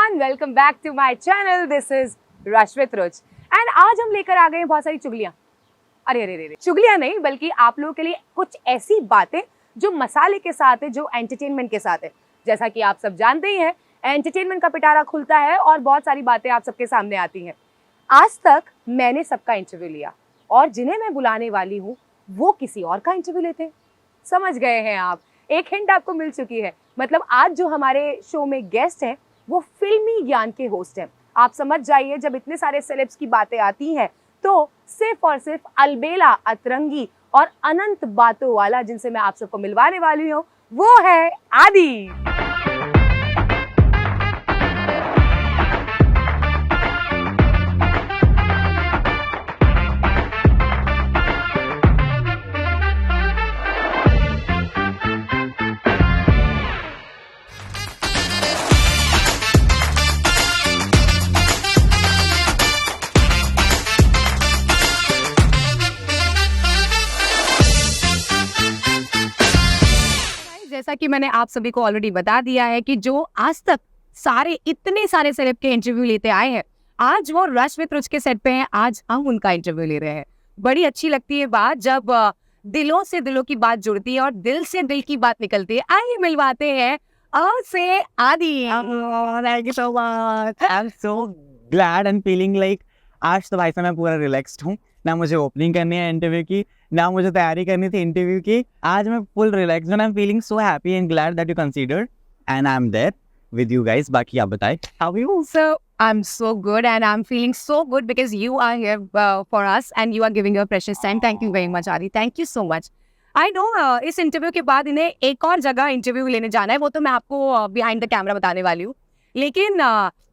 Everyone, welcome back to my channel. This is Rashmeet Ruch and आज हम लेकर आ गए हैं बहुत सारी चुगलियां। अरे चुगलियां नहीं, बल्कि आप लोगों के लिए कुछ ऐसी बातें जो मसाले के साथ है, जो एंटरटेनमेंट के साथ है। जैसा कि आप सब जानते ही हैं, एंटरटेनमेंट का पिटारा खुलता है और बहुत सारी बातें आप सबके सामने आती हैं। आज तक मैंने सबका इंटरव्यू लिया और जिन्हें मैं बुलाने वाली हूँ वो किसी और का इंटरव्यू लेते हैं। समझ गए हैं आप? एक हिंट आपको मिल चुकी है। मतलब आज जो हमारे शो में गेस्ट हैं वो फिल्मी ज्ञान के होस्ट हैं। आप समझ जाइए, जब इतने सारे सेलेब्स की बातें आती हैं तो सिर्फ और सिर्फ अलबेला, अतरंगी और अनंत बातों वाला जिनसे मैं आप सबको मिलवाने वाली हूँ वो है आदि। जैसा कि मैंने आप सभी को ऑलरेडी बता दिया है कि जो आज तक इतने सारे सेलेब के इंटरव्यू लेते आए हैं, आज वो रश्मित रुच के सेट पे हैं। आज हम उनका इंटरव्यू ले रहे हैं। बड़ी अच्छी लगती है बात जब दिलों से दिलों की बात जुड़ती है और दिल से दिल की बात निकलती है। आइए मिलवाते हैं से आदि। Thank you so much. I am so glad and feeling like आज तो भाई साहब मैं पूरा रिलैक्स्ड हूँ। ना मुझे ओपनिंग करनी है इंटरव्यू की, ना मुझे तैयारी करनी थी इंटरव्यू की। आज मैं फुल रिलैक्स्ड हूँ। I am feeling so happy and glad that you considered and I am there with you guys. बाकी आप बताएं, how are you? So I'm so good and I'm feeling so good because you are here for us and you are giving your precious time. Thank you very much, Adi. Thank you so much. I know इस interview के बाद इन्हें एक और जगह interview लेने जाना है, वो तो मैं आपको बिहाइंड द कैमरा बताने वाली हूँ। लेकिन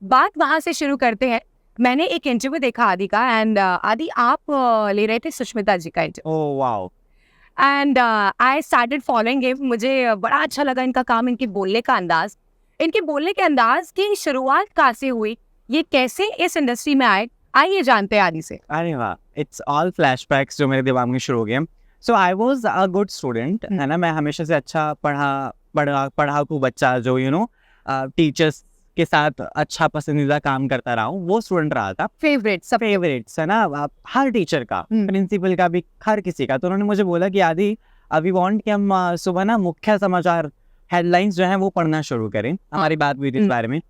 बात वहाँ से शुरू करते हैं। मैंने एक इंटरव्यू देखा आदि का एंड आदि आप ले रहे थे सुष्मिता जी का interview. Oh wow. And I started following him. मुझे बड़ा अच्छा लगा इनका काम, इनके बोलने का अंदाज। इनके बोलने के अंदाज की शुरुआत कहाँ से हुई, ये कैसे इस इंडस्ट्री में आए, आइए जानते हैं आदि से। अरे वाह, इट्स ऑल फ्लैशबैक्स जो मेरे दिमाग में शुरू हो गए। So I was a good student, है ना। मैं हमेशा से अच्छा पढ़ाकू बच्चा जो टीचर्स के साथ अच्छा पसंदीदा काम करता रहा हूँ, वो स्टूडेंट रहा था। फेवरेट्स है ना, हर टीचर का, प्रिंसिपल का भी, हर किसी का। तो उन्होंने मुझे बोला कि आदि अभी वांट कि हम सुबह ना मुख्य समाचार हेडलाइंस जो हैं वो पढ़ना शुरू करें। हमारी बात हुई थी इस बारे में,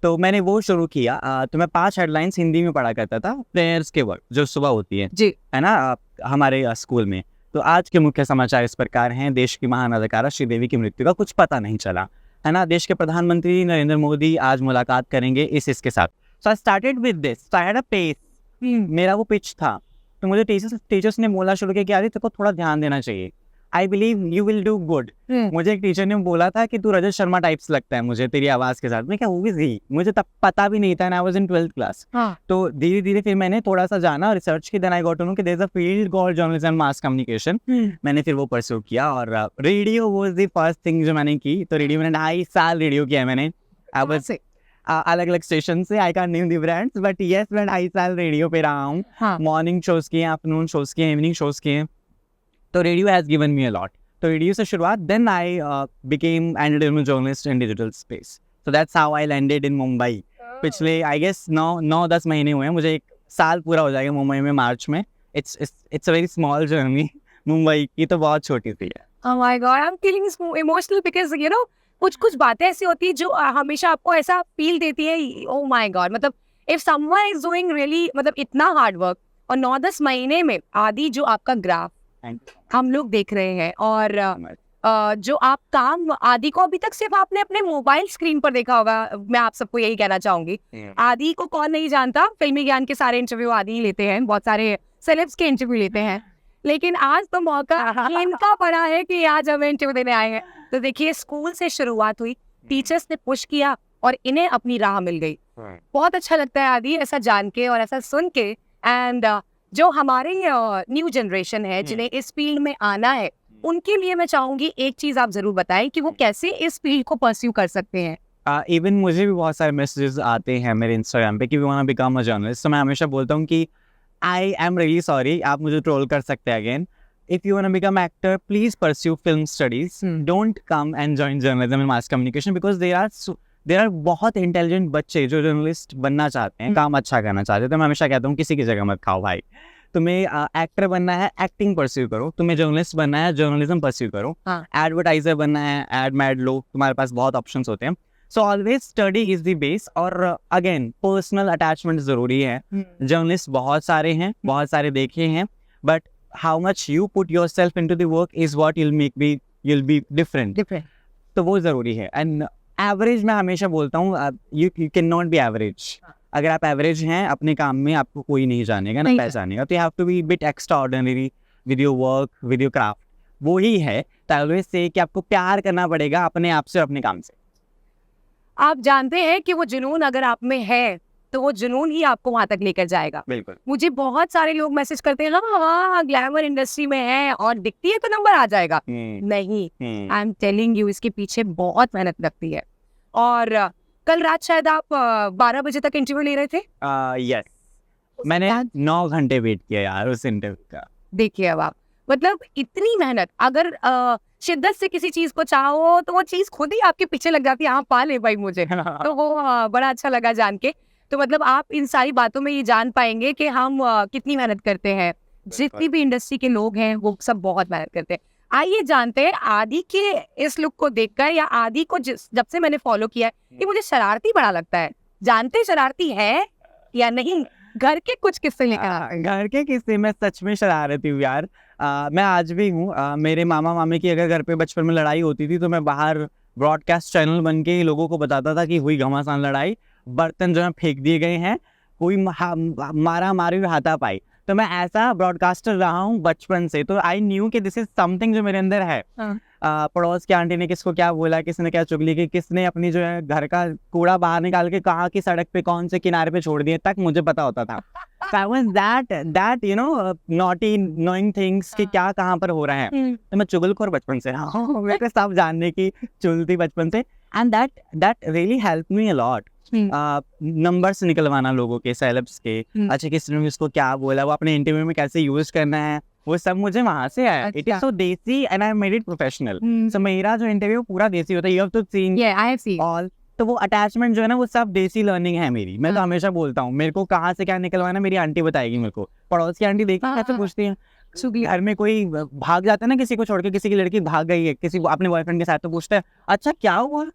तो मैंने वो शुरू किया। तो मैं 5 हेडलाइंस हिंदी में पढ़ा करता था, प्रेयर्स के वक्त जो सुबह होती है जी, है ना, हमारे स्कूल में। तो आज के मुख्य समाचार इस प्रकार हैं। देश की महान अदाकारा श्रीदेवी की मृत्यु का कुछ पता नहीं चला, है ना। देश के प्रधानमंत्री नरेंद्र मोदी आज मुलाकात करेंगे इसके साथ। So I started with this. So I had a pace, मेरा वो पिच था। तो मुझे टीचर्स ने बोला शुरू किया कि आदि तेरे को थोड़ा ध्यान देना चाहिए, I believe you will do good. मुझे एक टीचर ने बोला था कि तू रजत शर्मा टाइप्स लगता है मुझे तेरी आवाज के साथ। मैं क्या, वो भी मुझे तब पता भी नहीं था, I was in 12th class. तो धीरे धीरे फिर मैंने थोड़ा सा जाना, रिसर्च की, then I got to know कि there is a field called journalism and mass communication. मैंने फिर वो परस्यू किया और radio was the first thing जो मैंने की। तो रेडियो मैंने 2.5 साल रेडियो किया मैंने। आई वाज अलग अलग स्टेशन से, I can name the brands, but yes मैं 2.5 साल रेडियो पे रहा हूँ। मॉर्निंग शोज किए, आफ्टरनून शोज किए, इवनिंग शोज किए। तो radio has given me a lot. तो रेडियो से शुरुआत, then I became entertainment journalist in digital space. So that's how I landed in Mumbai. पिछले आई गेस 9-10 महीने हुए हैं, मुझे 1 साल पूरा हो जाएगा मुंबई में मार्च में। It's a very small journey. Mumbai की तो बहुत छोटी सी है। Oh my God, I'm feeling emotional because you know कुछ बातें ऐसी होती है जो हमेशा आपको ऐसा फील देती है। Oh my God, मतलब if someone is doing really मतलब इतना हार्ड वर्क और 9-10 महीने में आदि जो आपका ग्राफ हम लोग देख रहे हैं और जो आप काम आदि को अभी तक सिर्फ आपने अपने मोबाइल स्क्रीन पर देखा होगा। मैं आप सबको यही कहना चाहूंगी, आदि को कौन नहीं जानता। फिल्मी ज्ञान के सारे इंटरव्यू आदि ही लेते हैं, बहुत सारे सेलेब्स के इंटरव्यू लेते हैं। लेकिन आज तो मौका इनका पड़ा है कि आज हमें इंटरव्यू देने आए हैं। तो देखिए, स्कूल से शुरुआत हुई, टीचर्स ने पुश किया और इन्हें अपनी राह मिल गई। बहुत अच्छा लगता है आदि ऐसा जान के और ऐसा सुन के। एंड जो हमारे न्यू जनरेशन है जिन्हें इस फील्ड में आना है, उनके लिए मैं चाहूंगी एक चीज आप जरूर बताएं कि वो कैसे इस फील्ड को परस्यू कर सकते हैं। इवन मुझे भी बहुत सारे मैसेजेस आते हैं मेरे इंस्टाग्राम पे कि we want to become a journalist. तो मैं हमेशा बोलता हूँ कि आई एम रियली सॉरी, आप मुझे ट्रोल कर सकते हैं again. if you want to become actor, please pursue film studies. Don't come and join journalism and mass communication because there are there are बहुत इंटेलिजेंट बच्चे जो जर्नलिस्ट बनना चाहते हैं, काम अच्छा करना चाहते हैं। तो मैं हमेशा कहता हूँ किसी की जगह मत खाओ भाई। तुम्हें एक्टर बनना है, एक्टिंग परस्यू करो। तुम्हें जर्नलिस्ट बनना है, जर्नलिज्म परस्यू करो। हाँ। एडवर्टाइजर बनना है, एड मैड लो, तुम्हारे पास बहुत ऑप्शंस होते हैं। So always study is the base. और अगेन पर्सनल अटैचमेंट जरूरी है। जर्नलिस्ट बहुत सारे हैं, बहुत सारे देखे हैं, but how much you put yourself into the work is what you'll be different. तो वो जरूरी है। एंड एवरेज मैं हमेशा बोलता हूँ, you can not be average. अगर आप एवरेज हैं अपने काम में, आपको कोई नहीं जानेगा ना पहचानेगा। तो you have to be bit extraordinary with your work, with your craft. वो ही है ऑलवेज से कि आपको प्यार करना पड़ेगा अपने आप से और अपने काम से। आप जानते हैं कि वो जुनून अगर आप में है तो वो जुनून ही आपको वहां तक लेकर जाएगा। बिल्कुल। मुझे बहुत सारे लोग मैसेज करते हैं, हाँ ग्लैमर इंडस्ट्री में है और दिखती है तो नंबर आ जाएगा। नहीं, आई एम टेलिंग यू, इसके पीछे बहुत मेहनत लगती है। और कल रात शायद आप 12 बजे तक इंटरव्यू ले रहे थे। यस, मैंने 9 घंटे वेट किया यार उस इंटरव्यू का। देखिए अब आप, मतलब इतनी मेहनत, अगर शिद्दत से किसी चीज को चाहो तो वो चीज खुद ही आपके पीछे लग जाती है। हाँ पा ले भाई मुझे। तो वो बड़ा अच्छा लगा जान के। तो मतलब आप इन सारी बातों में ये जान पाएंगे कि हम कितनी मेहनत करते हैं। जितनी भी इंडस्ट्री के लोग हैं वो सब बहुत मेहनत करते हैं। आइए जानते हैं आदि के इस लुक को देखकर, या आदि को जब से मैंने फॉलो किया है, ये मुझे शरारती बड़ा लगता है। जानते शरारती है या नहीं? घर के कुछ किस्से लेकर। घर के किस्से मैं सच में शरारती हूँ यार। मैं आज भी हूँ। मेरे मामा मामी की अगर घर पे बचपन में लड़ाई होती थी तो मैं बाहर ब्रॉडकास्ट चैनल बन के लोगों को बताता था कि हुई घमासान लड़ाई, बर्तन जो है फेंक दिए गए हैं, कोई मारा मारी हाथापाई। तो मैं ऐसा ब्रॉडकास्टर रहा हूँ बचपन से। तो आई न्यू कि दिस इज समथिंग जो मेरे अंदर है। पड़ोस की आंटी ने किसको क्या बोला, किसने क्या चुगली की, किसने अपनी जो है घर का कूड़ा बाहर निकाल के कहाँ की सड़क पे कौन से किनारे पे छोड़ दिए, तक मुझे पता होता था। I was that you know naughty knowing things कि क्या कहाँ पर हो रहा है। तो मैं चुगलखोर बचपन से रहा हूँ। मेरे को सब जानने की चुल थी बचपन से। And that really helped me a lot. Numbers निकलवाना लोगों के, सेलेब्स के, अच्छा किसने इसको क्या बोला, वो अपने इंटरव्यू में कैसे यूज करना है, वो सब मुझे वहां से आया। It is so desi and I made it professional. So मेरा जो इंटरव्यू पूरा देसी होता है। You have to seen I have seen all. तो वो अटैचमेंट जो है ना वो सब देसी लर्निंग है मेरी। मैं तो हमेशा बोलता हूँ मेरे को कहाँ से क्या निकलवाना मेरी आंटी बताएगी मेरे को। पड़ोस की आंटी देखी कैसे पूछती है। घर में कोई भाग जाता है ना, किसी को छोड़ के, किसी की लड़की भाग गई है किसी अपने बॉयफ्रेंड के साथ, तो पूछता है अच्छा क्या हुआ,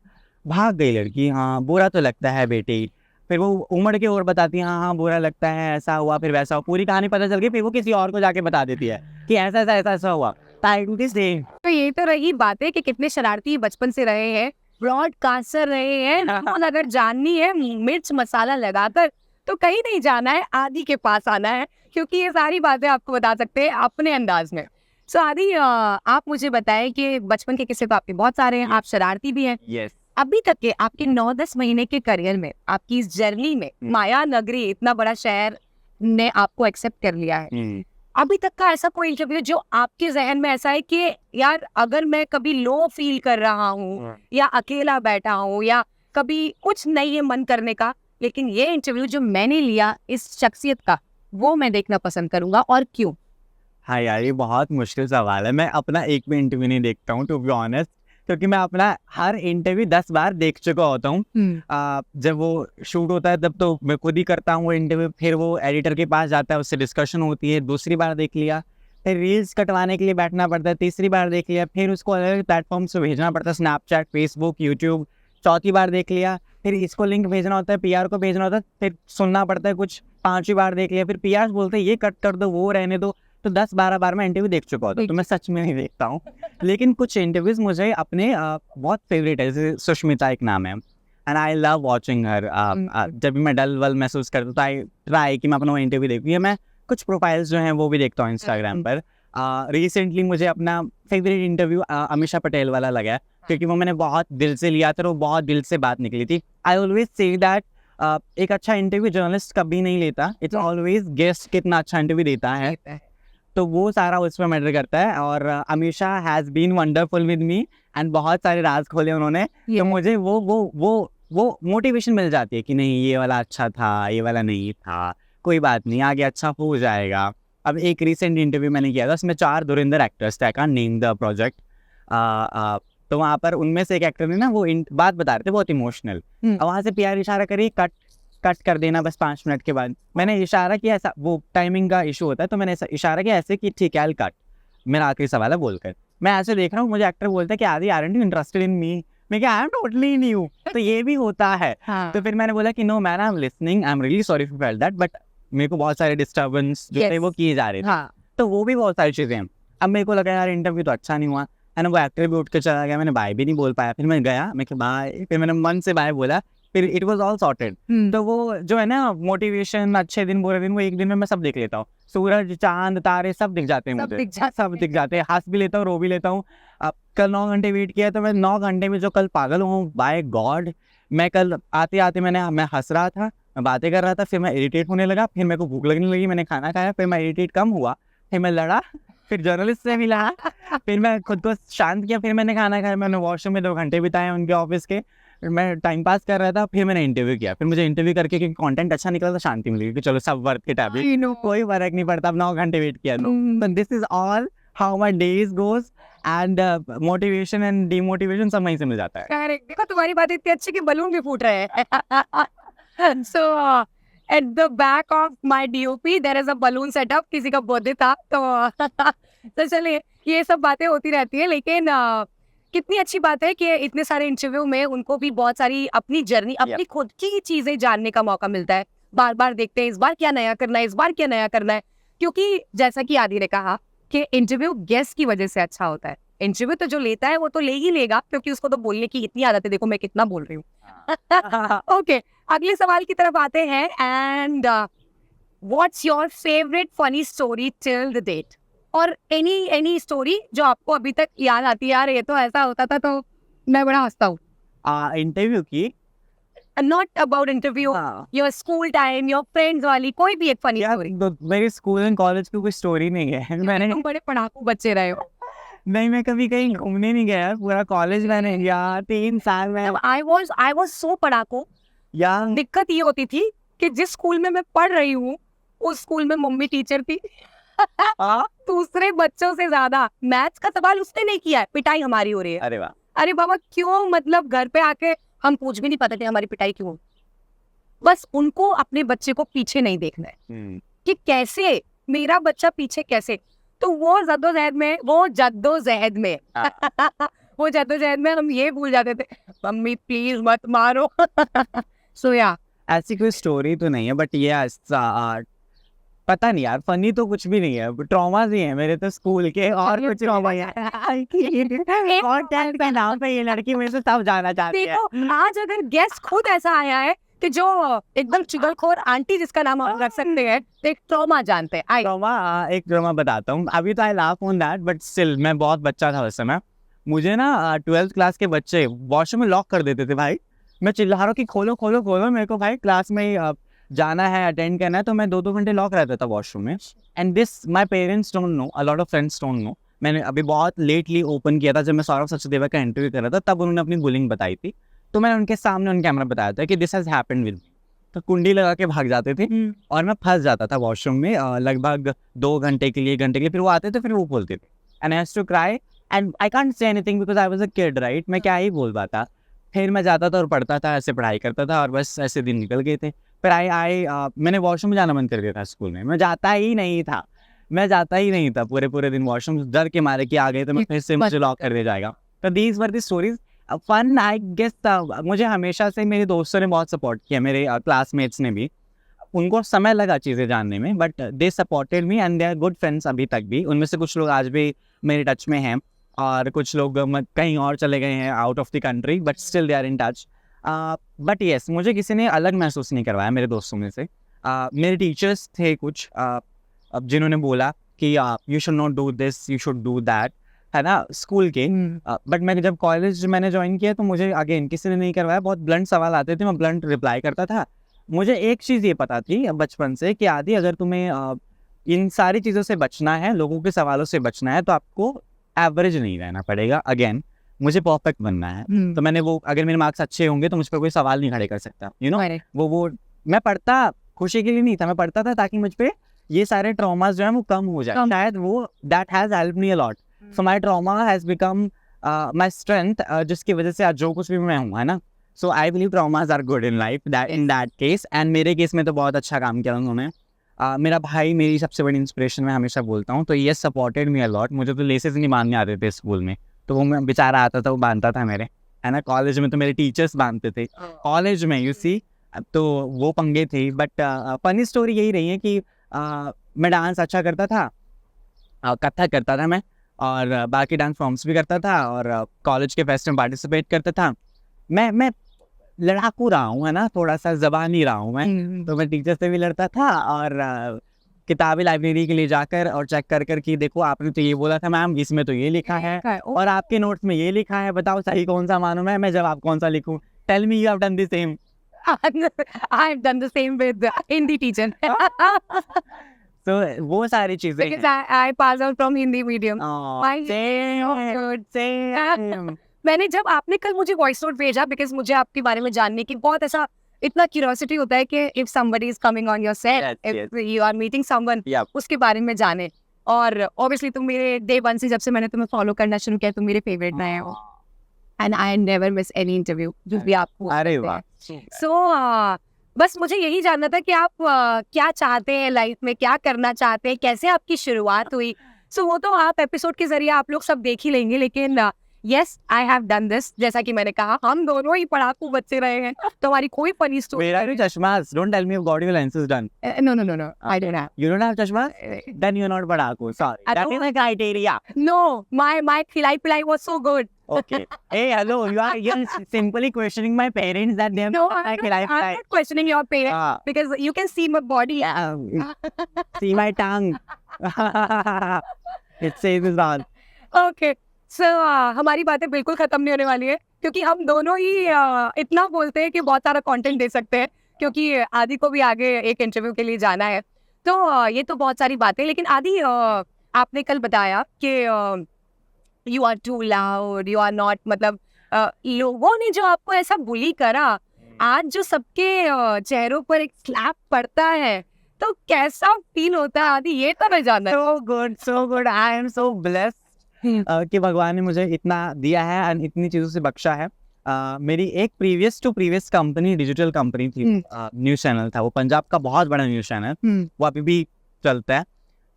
भाग गई लड़की, हाँ बुरा तो लगता है बेटी। फिर वो उमड़ के और बताती है, हाँ बुरा लगता है, ऐसा हुआ, फिर वैसा हुआ, पूरी कहानी पता चल गई। फिर वो किसी और को जाके बता देती है कि ऐसा ऐसा ऐसा ऐसा हुआ। तो ये तो रही बातें कि कितने शरारती बचपन से रहे हैं, ब्रॉडकास्टर रहे हैं। और अगर जाननी है मिर्च मसाला लगाकर तो कहीं नहीं जाना है, आदि के पास आना है, क्योंकि ये सारी बातें आपको बता सकते हैं अपने अंदाज में। सो आदि, आप मुझे बताएं कि बचपन के किस्से तो आपके बहुत सारे हैं, आप शरारती भी हैं। यस। अभी तक के आपके 9-10 महीने के करियर में, आपकी इस जर्नी में, माया नगरी इतना बड़ा शहर ने आपको एक्सेप्ट कर लिया है, अभी तक का ऐसा कोई इंटरव्यू जो आपके जहन में ऐसा है कि यार अगर मैं कभी लो फील कर रहा हूँ या अकेला बैठा हूँ या कभी कुछ नहीं है मन करने का, लेकिन ये इंटरव्यू जो मैंने लिया इस शख्सियत का, वो मैं देखना पसंद करूंगा, और क्यों? हाँ यार ये बहुत मुश्किल सवाल है। मैं अपना एक भी इंटरव्यू नहीं देखता हूँ टू बी ऑनेस्ट, क्योंकि मैं अपना हर इंटरव्यू 10 बार देख चुका होता हूँ। जब वो शूट होता है तब तो मैं खुद ही करता हूँ वो इंटरव्यू, फिर वो एडिटर के पास जाता है, उससे डिस्कशन होती है, दूसरी बार देख लिया, फिर रील्स कटवाने के लिए बैठना पड़ता है, तीसरी बार देख लिया, फिर उसको अलग अलग प्लेटफॉर्म से भेजना पड़ता है, स्नैपचैट, फेसबुक, यूट्यूब, चौथी बार देख लिया, फिर इसको लिंक भेजना होता है, PR को भेजना होता है, फिर सुनना पड़ता है कुछ, 5वीं बार देख लिया, फिर PR बोलते हैं ये कट कर दो, वो रहने दो। तो 10-12 बार मैं इंटरव्यू देख चुका होता हूँ। तो मैं सच में नहीं देखता हूँ, लेकिन कुछ इंटरव्यूज मुझे अपने बहुत फेवरेट है। जैसे सुष्मिता एक नाम है, एंड आई लव वॉचिंग हर। जब भी मैं डल वल महसूस करता हूँ तो आई ट्राई कि मैं अपना वो इंटरव्यू देखूँ, या मैं कुछ प्रोफाइल्स जो हैं वो भी देखता हूँ इंस्टाग्राम पर। रिसेंटली मुझे अपना फेवरेट इंटरव्यू अमीषा पटेल वाला लगा, क्योंकि वो मैंने बहुत दिल से लिया था, वो बहुत दिल से बात निकली थी। आई ऑलवेज से दैट एक अच्छा इंटरव्यू जर्नलिस्ट कभी नहीं लेता, इट्स ऑलवेज गेस्ट कितना अच्छा इंटरव्यू देता है, तो वो सारा उसमें मैटर करता है। और Amisha has been wonderful with me, and बहुत सारे राज खोले उन्होंने। तो मुझे वो मोटिवेशन मिल जाती है कि नहीं ये वाला अच्छा था, ये वाला नहीं था, कोई बात नहीं, आगे अच्छा हो जाएगा। अब एक रिसेंट इंटरव्यू मैंने किया था, उसमें 4 धुरंधर एक्टर्स थे, I can't name the project, तो वहाँ पर उनमें से एक एक्टर ने ना वो बात बता रहे थे बहुत इमोशनल, और वहाँ से पीआर इशारा करी कट कट कर देना बस 5 मिनट के बाद। मैंने इशारा किया ऐसा, वो टाइमिंग का इशू होता है, तो मैंने ऐसा इशारा किया ऐसे कि ठीक है आई कट, मेरा आखिरी सवाल है बोलकर। मैं ऐसे देख रहा हूँ, मुझे एक्टर बोलता है कि आदि आरंट यू इंटरेस्टेड इन मी, मैं क्या आई एम टोटली न्यू, तो ये भी होता है। तो फिर मैंने बोला कि no man I am listening, I am really sorry for felt that, but मेरे को बहुत सारे डिस्टर्बेंस जो थे वो किए जा रहे थे, तो वो भी बहुत सारी चीजें हैं। अब मेरे को लगा यार इंटरव्यू तो अच्छा नहीं हुआ है ना, वो एक्टर भी उठ के चला गया, मैंने बाय भी नहीं बोल पाया। फिर मैं गया, मैं बाय, फिर मैंने मन से बाय बोला, फिर इट वाज ऑल सॉर्टेड। तो वो जो है ना मोटिवेशन, अच्छे दिन बुरे दिन, वो एक दिन में मैं सब देख लेता हूँ, सूरज चांद तारे सब दिख जाते हैं मुझे, सब दिख जाते हैं, हंस भी लेता हूँ, रो भी लेता हूँ। अब कल 9 घंटे वेट किया, तो मैं 9 घंटे में जो कल पागल हूँ बाय गॉड। मैं कल आते आते मैं हंस रहा था, मैं बातें कर रहा था, फिर मैं इरिटेट होने लगा, फिर मेरे को भूख लगने लगी, मैंने खाना खाया, फिर मैं इरिटेट कम हुआ, फिर मैं लड़ा, फिर जर्नलिस्ट से भी लड़ा, फिर मैं खुद को शांत किया, फिर मैंने खाना खाया, मैंने वॉशरूम में 2 घंटे बिताए उनके ऑफिस के, फिर मैं टाइम पास कर रहा था, फिर मैंने इंटरव्यू किया, फिर मुझे इंटरव्यू करके क्योंकि कंटेंट अच्छा निकला तो शांति मिली कि चलो सब वर्थ इट, अभी कोई फर्क नहीं पड़ता। अब 9 घंटे वेट किया, तो this is all how my days goes, and motivation and demotivation सब वहीं से मिल जाता है। करेक्ट। देखो तुम्हारी बात इतनी अच्छी कि बलून भी फूट रहे हैं। So at the back of my DOP there is a balloon setup, किसी का बर्थडे था तो चलिए ये सब बातें होती रहती है, लेकिन कितनी अच्छी बात है कि इतने सारे इंटरव्यू में उनको भी बहुत सारी अपनी जर्नी, अपनी खुद की चीजें जानने का मौका मिलता है। बार बार देखते हैं इस बार क्या नया करना है, इस बार क्या नया करना है, क्योंकि जैसा कि आदि ने कहा कि इंटरव्यू गेस्ट की वजह से अच्छा होता है। इंटरव्यू तो जो लेता है वो तो ले ही लेगा, क्योंकि उसको तो बोलने की इतनी आदत है, देखो मैं कितना बोल रही हूँ। ओके, अगले सवाल की तरफ आते हैं। And what's your favourite funny story till the date, और एनी स्टोरी जो आपको अभी तक याद आती है, यार ये तो ऐसा होता था तो मैं बड़ा हंसता हूँ। इंटरव्यू की, not about interview, your school time, your friends वाली कोई भी एक फनी स्टोरी। मेरी स्कूल एंड कॉलेज की कोई स्टोरी नहीं है, मैंने तुम बड़े पढ़ाकू बच्चे रहे हो। नहीं, मैं कभी कहीं घूमने नहीं गया, पूरा कॉलेज मैंने यार 3 साल में आई वाज सो पढ़ाकू। यार दिक्कत ये होती थी कि जिस स्कूल में मैं पढ़ रही हूँ उस स्कूल में मम्मी टीचर थी। दूसरे बच्चों से ज्यादा मैथ्स का सवाल उसने नहीं किया है, पिटाई हमारी हो रही है। अरे वाह, अरे बाबा क्यों, मतलब घर पे आके हम पूछ भी नहीं पाते थे हमारी पिटाई क्यों। बस उनको अपने बच्चे को पीछे नहीं देखना है कि कैसे मेरा बच्चा पीछे कैसे, तो वो जद्दोजहद में वो जद्दोजहद में हम ये भूल जाते थे, मम्मी प्लीज मत मारो। सो या ऐसी कोई स्टोरी तो नहीं है, बट ये पता नहीं यार, फनी तो कुछ भी नहीं है, ट्रॉमास ही है मेरे तो स्कूल के, और कुछ ट्रॉमा है। और 10th के नाम पे ये लड़की मेरे से सब जाना चाहती है। देखो आज अगर गेस्ट खुद ऐसा आया है कि जो एकदम चुगलखोर आंटी जिसका नाम हम रख सकते हैं, तो एक ट्रॉमा जानते हैं। एक ट्रॉमा बताता हूँ, अभी तो आई laugh on that, but still मैं बहुत बच्चा था उस समय। मुझे ना 12th क्लास के बच्चे वॉशरूम में लॉक कर देते थे भाई, मैं चिल्ला रहा हूँ कि खोलो खोलो खोलो, मेरे को भाई क्लास में जाना है, अटेंड करना है, तो मैं 2-2 घंटे लॉक रहता था वॉशरूम में। And this my parents don't know, a lot of friends don't know. मैंने अभी बहुत लेटली ओपन किया था, जब मैं सौरभ सचदेवा का इंटरव्यू कर रहा था, तब उन्होंने अपनी बुलिंग बताई थी, तो मैंने उनके सामने ऑन कैमरा बताया था कि this has happened with me. तो कुंडी लगा के भाग जाते थे और मैं फंस जाता था वॉशरूम में लगभग 2 घंटे के लिए, फिर वो आते थे, फिर वो बोलते थे, and I has to cry and I can't say anything because I was a kid, right, मैं क्या ही बोल पाता। फिर मैं जाता था और पढ़ता था, ऐसे पढ़ाई करता था, और बस ऐसे दिन निकल गए थे। फिर मैंने वॉशरूम में जाना बंद कर दिया था स्कूल में, मैं जाता ही नहीं था पूरे दिन वॉशरूम, डर के मारे कि आ गए तो मैं फिर से मुझे लॉक कर दिया जाएगा। तो these were the stories fun, I guess. मुझे हमेशा से मेरे दोस्तों ने बहुत सपोर्ट किया, मेरे क्लासमेट्स ने भी, उनको समय लगा चीज़ें जानने में, but they supported me and they are good friends अभी तक भी। उनमें से कुछ लोग आज भी मेरे टच में हैं, और कुछ लोग कहीं और चले गए हैं out of the country, but still they are in touch. But yes, मुझे किसी ने अलग महसूस नहीं करवाया मेरे दोस्तों में से। मेरे टीचर्स थे कुछ अब जिन्होंने बोला कि you should not do this, you should do that, है ना, स्कूल के। बट मैं जब कॉलेज मैंने ज्वाइन किया तो मुझे अगेन किसी ने नहीं करवाया, बहुत ब्लंट सवाल आते थे, मैं ब्लंट रिप्लाई करता था। मुझे एक चीज़ ये पता थी बचपन से कि आदि अगर तुम्हें इन सारी चीज़ों से बचना है, लोगों के सवालों से बचना है, तो आपको एवरेज नहीं रहना पड़ेगा। अगेन मुझे परफेक्ट बनना है, तो मैंने वो, अगर मेरे मार्क्स अच्छे होंगे तो मुझ पर कोई सवाल नहीं खड़े कर सकता, यू नो। वो मैं पढ़ता खुशी के लिए नहीं था, मैं पढ़ता था ताकि मुझ पे ये सारे ट्रॉमास जो है वो कम हो जाए, शायद वो that has helped me a lot. So my trauma has become my strength जिसकी वजह से आज जो कुछ भी मैं हूँ, है ना. So I believe traumas are good in life that in that case. And मेरे केस में तो बहुत अच्छा काम किया उन्होंने. मेरा भाई मेरी सबसे बड़ी इंस्पिरेशन, मैं हमेशा बोलता हूँ. तो ये सपोर्टेड मी अलॉट. मुझे तो लेसेस नहीं बांधने आते थे स्कूल में, तो वो मैं बेचारा आता था, वो बांधता था मेरे, है ना. कॉलेज में तो मेरे टीचर्स बांधते थे, कॉलेज में यू सी. तो वो पंगे थे. बट फनी स्टोरी यही रही है कि मैं डांस अच्छा करता था, कथक करता था मैं, और बाकी डांस फॉर्म्स भी करता था, और कॉलेज के फेस्ट में पार्टिसिपेट करता था. मैं लड़ाकू रहा हूँ, है ना, थोड़ा सा जबानी रहा हूँ मैं. तो मैं टीचर से भी लड़ता था, और किताबें लाइब्रेरी के लिए जाकर और चेक कर कर कि देखो आपने तो ये बोला था मैम, इसमें तो ये लिखा है, और आपके नोट्स में ये लिखा है, बताओ सही कौन सा मानूं मैं जवाब कौन सा लिखूं. Tell me you have done the same. I have done the same with the Hindi teacher. तो वो सारी चीजें Because I passed out from Hindi medium. Why? Same, same. मैंने जब आपने कल मुझे वॉइस नोट भेजा, बिकॉज मुझे आपके बारे में जानने की बहुत ऐसा इतना क्यूरियोसिटी होता है कि if somebody is coming on your set, Yes, if you are meeting someone, Yep. उसके बारे में जाने. और ऑब्वियसली तुम मेरे डे वन से, जब से मैंने तुम्हें फॉलो करना शुरू किया, तुम मेरे फेवरेट रहे हो. And I never miss any interview जो भी आपको. अरे वाह. सो बस मुझे यही जानना था कि आप क्या चाहते हैं लाइफ में, क्या करना चाहते हैं, कैसे आपकी शुरुआत हुई. सो वो तो आप एपिसोड के जरिए आप लोग सब देख ही लेंगे, लेकिन yes I have done this. जैसा कि मैंने कहा, हम दोनों ही पढ़ाकू बच्चे रहे हैं, तो हमारी कोई funny story. Where are your chashmas? Don't tell me you've got your lenses done. No, I don't have. You don't have chashmas? Then you're not padaku. Sorry. I That don't- is the criteria. No, my khilai pilai was so good. Okay. Hey, hello. You're simply questioning my parents that they have No, like I'm life. not questioning your parents because you can see my body. See my tongue. It says it's on. Okay. So हमारी बातें बिल्कुल खत्म नहीं होने वाली है, क्योंकि हम दोनों ही इतना बोलते हैं कि बहुत सारा कंटेंट दे सकते हैं, क्योंकि आदि को भी आगे एक इंटरव्यू के लिए जाना है. तो ये तो बहुत सारी बातें. लेकिन आदि, आपने कल बताया कि you are too loud, you are not, मतलब लोगों ने जो आपको ऐसा बुली करा, आज जो सबके चेहरों पर एक स्लैप पड़ता है, तो कैसा फील होता है आदि, ये तो मैं जानना. So good. I am so blessed. कि भगवान ने मुझे इतना दिया है और इतनी चीज़ों से बख्शा है. मेरी एक प्रीवियस कंपनी, डिजिटल कंपनी थी, न्यूज़ चैनल था वो, पंजाब का बहुत बड़ा न्यूज़ चैनल, वो अभी भी चलता है.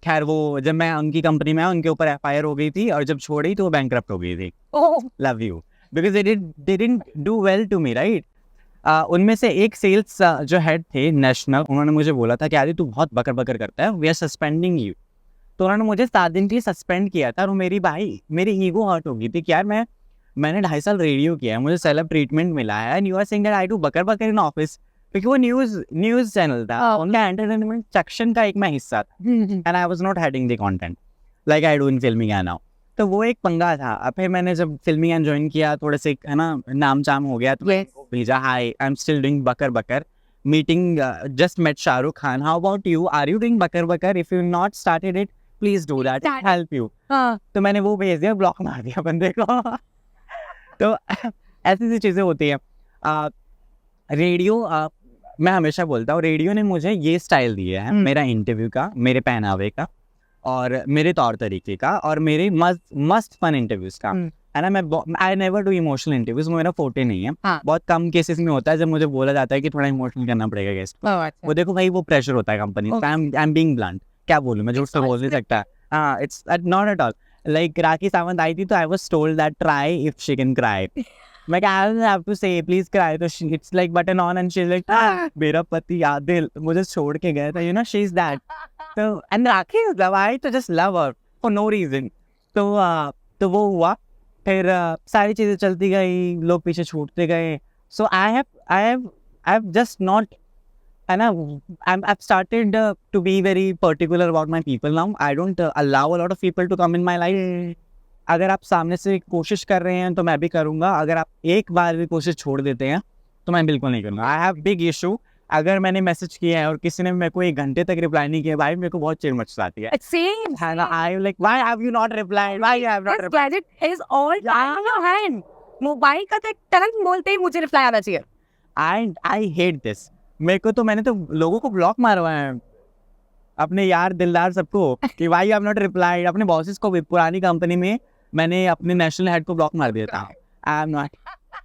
खैर वो जब मैं उनकी कंपनी में आया, उनके ऊपर FIR हो गई थी, और जब छोड़ी तो वो बैंकरप्ट हो गई थी. Love you, because they didn't do well to me, right? उनमें से एक सेल्स जो हेड थे नेशनल, उन्होंने मुझे बोला था कि आदि तू बहुत बकर बकर करता है, वी आर सस्पेंडिंग यू. तो उन्होंने मुझे 7 दिन के लिए सस्पेंड किया था. और मेरी ईगो हर्ट हो गई थी कि यार मैंने 2.5 साल रेडियो किया है, मुझे सेलेब ट्रीटमेंट मिला है, and you are saying that I do बकर बकर इन ऑफिस. क्योंकि वो न्यूज़ चैनल था, उनका एंटरटेनमेंट सेक्शन का एक मैं हिस्सा था, and I was not heading the content like I do in filming and now. तो वो एक पंगा था. अब फिर मैंने जब फिल्मिंग एंड ज्वाइन किया, थोड़े से, है ना, नाम चाम हो गया, तो भेजा, hi I am still doing बकर बकर, meeting, just met Shahrukh Khan, how about you, are you doing बकर बकर, if you not started it please do that, help you. तो मैंने वो भेज दिया, ब्लॉक मार दिया बंदे को. तो ऐसी सी चीज़ें होती हैं. रेडियो, मैं हमेशा बोलता हूँ, रेडियो ने मुझे ये स्टाइल दिया है, मेरा इंटरव्यू का, मेरे पहनावे का, और मेरे तौर तरीके का, और मेरे मस्त फन इंटरव्यूज का. है ना, I never do emotional interviews, मेरा फोटे नहीं है. बहुत कम केसेस में होता है जब मुझे बोला जाता है कि थोड़ा इमोशनल करना पड़ेगा गेस्ट. वो देखो भाई, वो प्रेशर होता है company. I am being blunt, क्या बोलूं मैं, झूठ तो बोल नहीं सकता. हाँ, it's not at all. Like Rakhi Sawant आई थी, तो I was told that try if she can cry. मैं I have to say please cry, तो it's like button on, and she is like मेरा पति आदिल मुझे छोड़ के गया था, you know, she is that. तो and Rakhi is love, I तो just love her for no reason. तो वो हुआ. फिर सारी चीजें चलती गई, लोग पीछे छूटते गए. So I have just not, है ना, I've started to be very particular about my people now. I don't allow a lot of people to come in my life. अगर आप सामने से कोशिश कर रहे हैं तो मैं भी करूँगा, अगर आप एक बार भी कोशिश छोड़ देते हैं तो मैं बिल्कुल नहीं करूँगा. I have big issue. अगर मैंने मैसेज किया है और किसी ने मेरे को 1 घंटे तक रिप्लाई नहीं किया, भाई मेरे को बहुत चिढ़ मचलाती है. Same. है ना, I like why have you not replied, why you have not This gadget is all time in your hand. Mobile का तो टर्न बोलते ही मुझे रिप्लाई आना चाहिए. I hate this. मेरे को तो, मैंने तो लोगों को ब्लॉक मारवाया है, अपने यार दिलदार सबको, कि why you have not replied. अपने बॉसेस को भी, पुरानी कंपनी में मैंने अपने नेशनल हेड को ब्लॉक मार दिया था। आई एम नॉट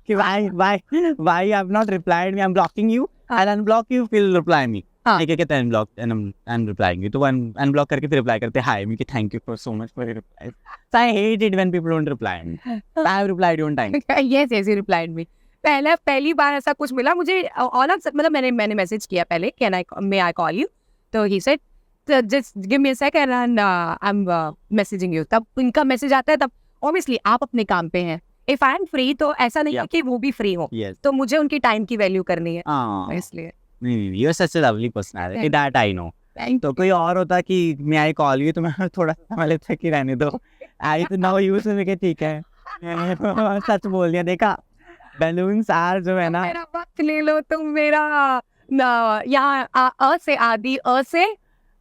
कि why you have not replied me, I'm blocking you, I'll unblock you, फिर reply me। हाँ। एक कहते हैं unblock and I'm replying you, तो unblock करके फिर reply करते hi me कि thank you for so much for your replies, so I hate it when people don't reply me, I have replied you on time। yes you replied me। पहली बार ऐसा कुछ मिला मुझे मतलब मैंने मैसेज किया पहले may I call you, तो he said just give me a second and I'm messaging you। तब इनका मैसेज आता है, तब obviously आप अपने काम पे हैं, if I am free तो ऐसा नहीं है Yeah. कि वो भी फ्री हो, Yes। तो मुझे उनकी टाइम की वैल्यू करनी है, इसलिए नहीं, you're such a lovely personality, that I know। Thank तो कोई और होता कि may I call you, तो मैं थोड़ा सा लेता कि रहने दो, आई तो नाउ यूज में ठीक है, सच बोल दिया। देखा बैलून्स आर जो है ना, मेरा वक्त ले लो तुम मेरा यहाँ अ से आदि, अ से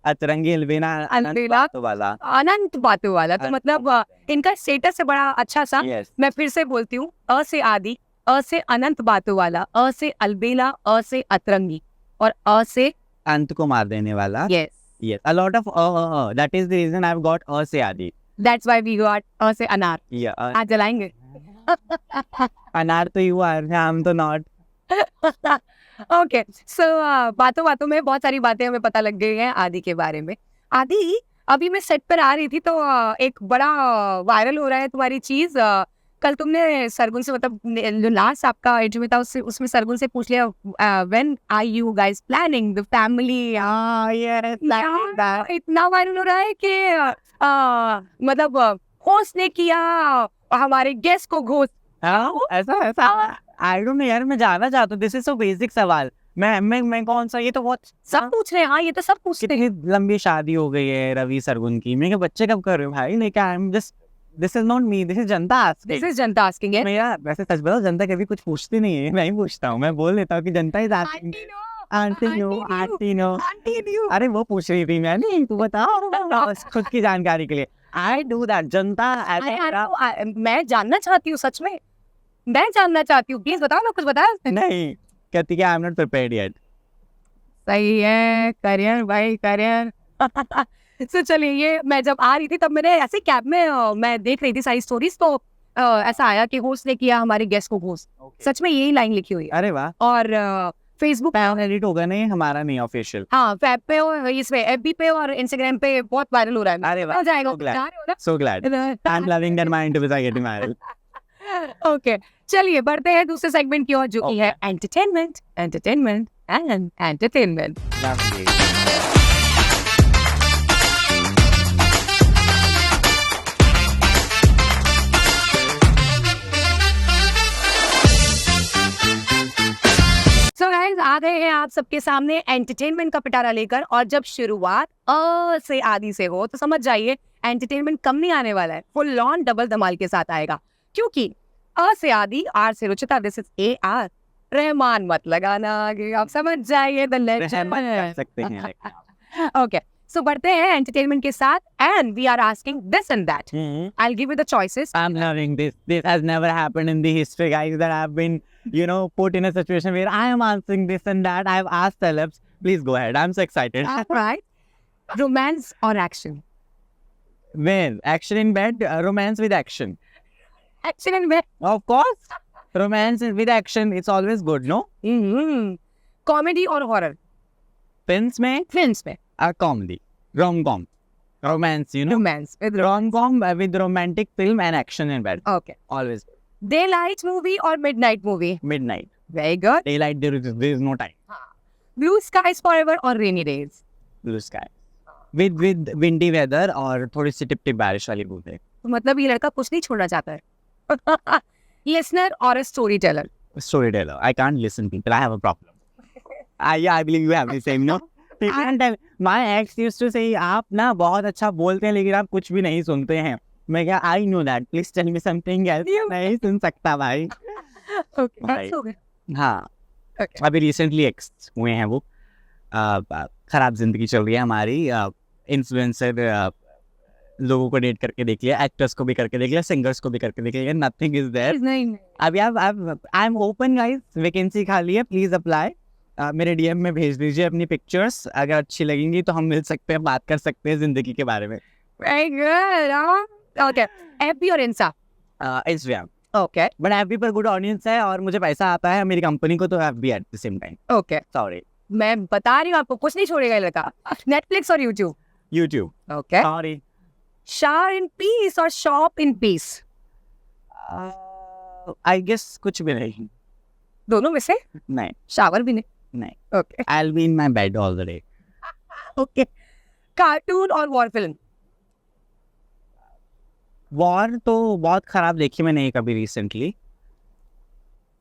अतरंगी अलबेला अलबेला तो वाला। अनंत बातों वाला, तो मतलब इनका स्टेटस है बड़ा अच्छा सा। Yes। मैं फिर से बोलती हूँ, अ से आदि, अ से अनंत बातों वाला, अ से अलबेला, अ से अतरंगी, और अ से अंत को मार देने वाला। Yes, Yes, a lot of that is the reason I've got से आदि। That's why we got a से अनार। Yeah, आज जलाएंगे। अनार तो यू आर, हम तो नॉट। ओके सो बातों बातों में बहुत सारी बातें हमें पता लग गई हैं आदि के बारे में। आदि, अभी मैं सेट पर आ रही थी तो एक बड़ा वायरल हो रहा है तुम्हारी चीज। कल तुमने सरगुन से, मतलब जो लास्ट आपका इंटरव्यू था उसमें सरगुन से पूछ लिया when are you guys planning the family. इतना वायरल हो रहा है कि मतलब होस्ट ने किया हमारे गेस्ट को घोस्ट। ऐसा आई डोंट नो यार, मैं जानना चाहता हूँ, दिस इज सो बेसिक सवाल। मैं कौन सा, ये तो बहुत सब पूछ रहे हैं। हाँ, ये तो सब पूछते हैं। कितनी लंबी शादी हो गई है रवि सरगुन की, मैं क्या बच्चे कब कर रहे हो भाई? नहीं, I am just, this is not me, this is Janata this asking. Is Janata asking है। मेरा वैसे सच बताओ, जनता कभी कुछ पूछती नहीं है, मैं ही पूछता हूँ। मैं बोल देता हूँ कि जनता इज आस्किंग। Aunty no. अरे वो पूछ रही थी, मैं नहीं, तू बताओ खुद की जानकारी के लिए। I do that. जनता मैं जानना चाहती हूँ, सच में मैं जानना चाहती हूँ, प्लीज बताओ ना, कुछ बताया नहीं कहती कि आई एम नॉट प्रिपेयर्ड येट। सही है, करियर भाई करियर। तो चलिए, ये मैं जब आ रही थी तब मैंने ऐसे कैब में मैं देख रही थी सारी स्टोरीज, तो ऐसा आया कि होस्ट ने किया हमारे गेस्ट को घोस्ट। सच में यही लाइन लिखी हुई है। अरे वाह। और फेसबुक पे एडिट होगा नहीं, हमारा नहीं ऑफिशियल। हाँ, वेब पे और इसमें एफबी पे और इंस्टाग्राम पे बहुत वायरल हो रहा है। अरे वाह, हो जाएगा, so glad. जा रहे हो ना? So glad. I'm loving that mind to be getting married. Okay, चलिए बढ़ते हैं दूसरे सेगमेंट की ओर, जो की है entertainment and entertainment. Lovely. So guys, आ गए हैं आप सबके सामने एंटरटेनमेंट का पिटारा लेकर, और जब शुरुआत अ से आदि से हो तो समझ जाइए एंटरटेनमेंट कम नहीं आने वाला है, फुल ऑन डबल धमाल के साथ आएगा। क्योंकि अ से आदि, आर से Ruchita, this is A R Rahman. मत लगाना आगे, आप समझ जाइए द रहमत कर सकते हैं। ओके, सो बढ़ते हैं एंटरटेनमेंट के साथ, and we are asking this and that. I will give you the choices. I'm loving this. This has never happened in the history, guys, that I've been, put in a situation where I am answering this and that. I've asked celebs. Please go ahead. I'm so excited. Right, romance और action? Well, action in bed, romance with action. Action and Of course. Romance with action, it's always good, no? Comedy और horror? Films में films में a comedy, rom-com, romance, romance with rom-com with romantic film and action in bed. Okay, Always daylight movie और midnight movie? midnight. Very good. Daylight, there is no time. Blue skies forever और rainy days? Blue sky. With windy weather और थोड़ी सी tip-tip बारिश वाली बूंदें. तो मतलब ये लड़का कुछ नहीं छोड़ना चाहता है। लिसनर और story teller? Storyteller. I can't listen people. I have a problem. I believe you have the same, no? People can tell. My ex used to say, आप ना बहुत अच्छा बोलते हैं लेकिन आप कुछ भी नहीं सुनते हैं। मैं क्या, I know that. Please tell me something else. नहीं सुन सकता भाई। ओके, भाई। हो गया। हाँ, Okay. अभी रिसेंटली एक्स हुए हैं वो। खराब जिंदगी चल रही है हमारी। इन्फ्लुएंसर लोगों को डेट करके देख लिया, एक्टर्स को भी करके देख लिया, सिंगर्स को भी करके देख लिया, नथिंग इज देयर। नहीं, अभी I am open guys, vacancy खाली है, प्लीज अप्लाई। मेरे डीएम में भेज दीजिए अपनी पिक्चर्स, अगर अच्छी लगेंगी तो हम मिल सकते हैं, बात कर सकते हैं जिंदगी के बारे में। Very good. Okay. FB और Insta. Instagram. Okay. But FB पर गुड ऑडियंस है और मुझे पैसा आता है मेरी कंपनी को, तो FB at the same time. Okay. Sorry. मैं बता रही हूँ आपको, कुछ नहीं छोड़ेगा ये लड़का. Netflix और YouTube. YouTube. Okay. Sorry. Shower in peace और shop in peace. I guess कुछ भी नहीं. दोनों में से? नहीं. Shower भी नहीं. नहीं. Okay. I'll be in my bed all the day. Okay. Cartoon और war film. वॉर तो बहुत खराब देखी मैंने एक अभी रिसेंटली.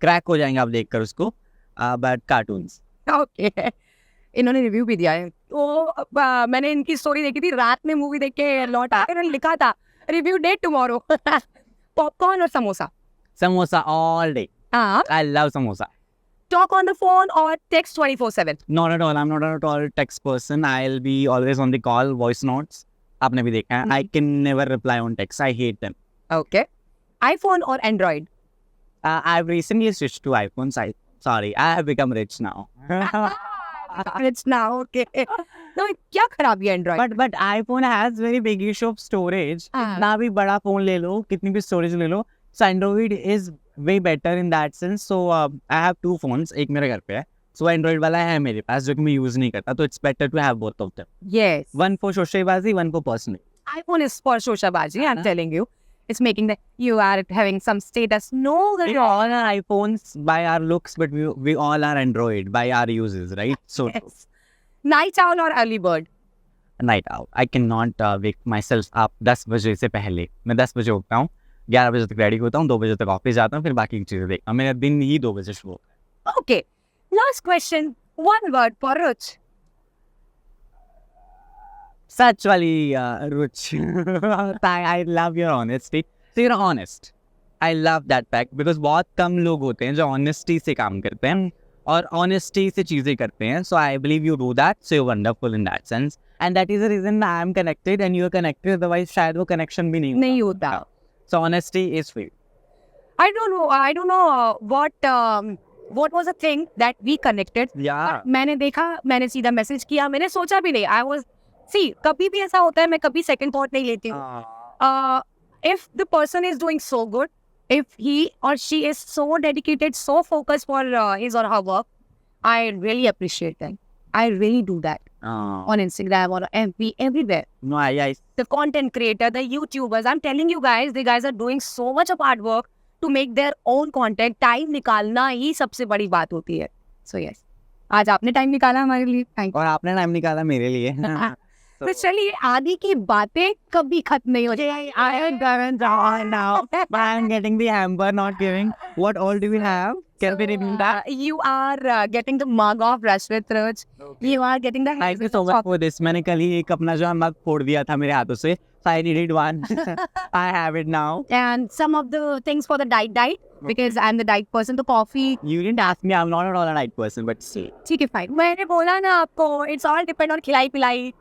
क्रैक हो जाएंगे आप देखकर उसको. But cartoons. Okay. इन्होंने रिव्यू भी दिया है. तो मैंने इनकी स्टोरी देखी थी, रात में मूवी देख के लौटा के इन्होंने लिखा था रिव्यू डेट टुमारो. पॉपकॉर्न और समोसा. Samosa all day. हाँ. I love samosa. Talk on the phone और text 24/7. Not at all. I am not at all text person. I will be always on the call. Voice notes आपने भी देखा है. I can never reply on text. I hate them. Okay. IPhone और android. I have recently switched to iPhone. Sorry, I have become rich now. It's now okay. तो क्या खराबी है Android? But iPhone has very big issue of storage. कितना भी बड़ा phone ले लो, कितनी भी स्टोरेज ले लो, so Android is way better in that sense. So I have two phones. एक मेरे घर पे है, so Android वाला है मेरे पास जो कि मैं यूज नहीं करता, तो it's better to have both of them. Yes. One for शोशेबाजी, one for personal. iPhone is for शोशाबाजी. I'm telling you. It's making that you are having some status. No, We all are iPhones by our looks, but we all are Android by our uses, right? So yes. Night owl और early bird. night out. I cannot wake myself up 10 बजे से पहले. मैं 10 बजे उठता हूँ, 11 बजे तक रेडी होता हूँ, 2 बजे तक ऑफिस जाता हूँ, फिर बाकी की चीज़ें देखता हूँ. मेरा दिन ही 2 बजे शुरू होता है. Okay. Last question. One word for Ruch. सच वाली रुच. I love your honesty. So you're honest. I love that fact because बहुत कम लोग होते हैं जो honesty से काम करते हैं और honesty से चीज़ें करते हैं. So I believe you do that. So you're wonderful in that sense. And that is the reason I am connected and you are connected. Otherwise शायद वो connection भी नहीं होता. So honesty is free. I don't know what was the thing that we connected. Yeah. मैंने देखा, मैंने सीधा message किया, मैंने सोचा भी नहीं. I was कभी भी ऐसा होता है, मैं कभी सेकंड थॉट नहीं लेती हूँ. If the person is doing so good, if he or she is so dedicated, so focused for his or her work, I really appreciate that. I really do that on Instagram or FB, everywhere. No, I The content creator, the YouTubers, I'm telling you guys, the guys are doing so much of hard work to make their own content. Time निकालना ही सबसे बड़ी बात होती है. So yes, आज आपने time निकाला हमारे लिए. Thank you. और आपने टाइम निकाला मेरे लिए. तो चलिए, आदि की बातें कभी खत्म नहीं होती. I am going down now. I am getting the hamper, not giving. What all do we have? Can we redeem that? You are getting the mug of Rashmit Ruch. You are getting the Thank you so much for this. मैंने कल ही एक अपना जो मग फोड़ दिया था मेरे हाथों से. So I needed one. I have it now. And some of the things for the diet because I'm the diet person. तो coffee. You didn't ask me. I'm not at all a diet person, but see. ठीक है, fine. मैंने बोला ना आपको, it's all depend on खिलाई पिलाई.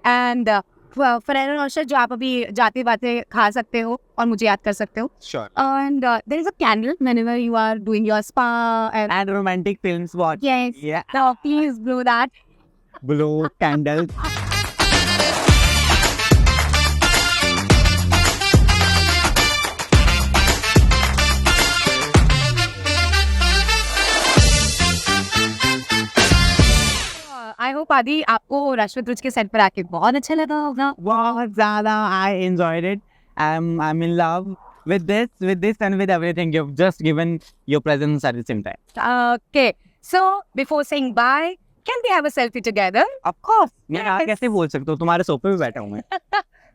And Ferrero Rocher जो आप अभी जाते बाते खा सकते हो और मुझे याद कर सकते हो. Sure. And there is a candle whenever you are doing your spa And romantic films watch. Yes. Yeah. Now please blow that. Blow candle. I hope आदि आपको रश्मित रुच के सेट पर आके बहुत अच्छा लगा होगा. बहुत ज़्यादा. I enjoyed it. I'm in love with this and with everything you've just given your presence at the same time. Okay, so before saying bye, can we have a selfie together? Of course. मैं Yes. कैसे बोल सकता हूँ, तुम्हारे सोफे पे बैठा हूँ मैं.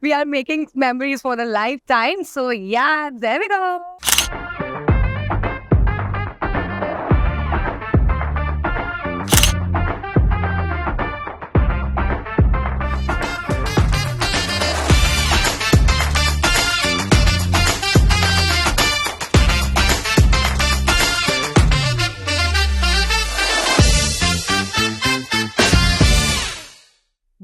We are making memories for the lifetime. So yeah, there we go.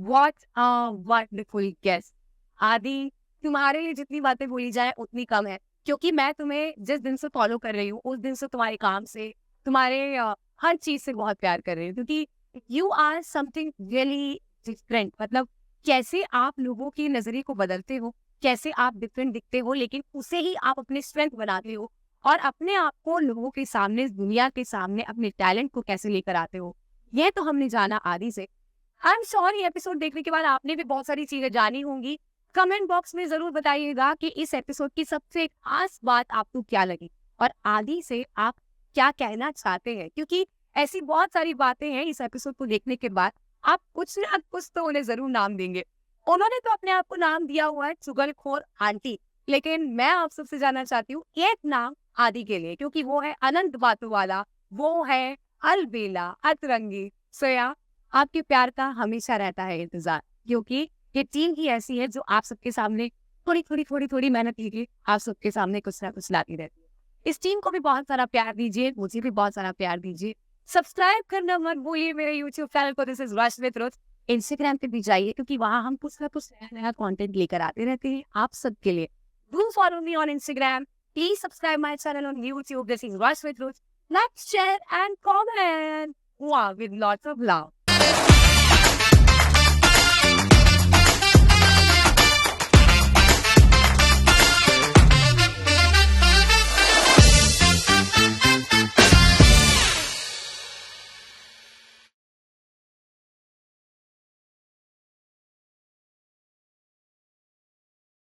What a wonderful guest. आदि, तुम्हारे लिए जितनी बातें बोली जाए उतनी कम है, क्योंकि मैं तुम्हें जिस दिन से फॉलो कर रही हूँ उस दिन से तुम्हारे काम से, तुम्हारे हर चीज से बहुत प्यार कर रही हूँ, क्योंकि you are something really different. मतलब कैसे आप लोगों की नजरिए को बदलते हो, कैसे आप डिफरेंट दिखते हो, लेकिन उसे ही आप अपने स्ट्रेंथ बनाते हो और अपने आप को लोगों के सामने, इस दुनिया के सामने अपने टैलेंट को कैसे लेकर आते हो, ये तो हमने जाना आदि से। आई एम श्योर ये एपिसोड देखने के बाद आपने भी बहुत सारी चीजें जानी होंगी। कमेंट बॉक्स में जरूर बताइएगा कि इस एपिसोड की सबसे खास बात आपको क्या लगी और आदि से आप क्या कहना चाहते हैं, क्योंकि ऐसी बहुत सारी बातें हैं इस एपिसोड को देखने के बाद आप कुछ ना कुछ तो उन्हें जरूर नाम देंगे। उन्होंने तो अपने आप को नाम दिया हुआ है चुगलखोर आंटी, लेकिन मैं आप सबसे जानना चाहती हूँ एक नाम आदि के लिए, क्योंकि वो है अनंत बातों वाला, वो है अलबेला अतरंगी। सोया, आपके प्यार का हमेशा रहता है इंतजार, क्योंकि ये टीम ही ऐसी है जो आप सबके सामने थोड़ी मेहनत कीजिए, आप सबके सामने कुछ ना कुछ लाती रहती है। इस टीम को भी बहुत सारा प्यार दीजिए, मुझे भी बहुत सारा प्यार दीजिए। सब्सक्राइब करना मत भूलिए मेरे यूट्यूब चैनल को, दिस इज रश विद रुच। इंस्टाग्राम पे भी जाइए, क्योंकि वहां हम कुछ ना कुछ नया कंटेंट लेकर आते रहते हैं आप सबके लिए। Do follow me on Instagram, please subscribe my channel on YouTube, this is rush with Ruch. Like, share and comment with lots of love.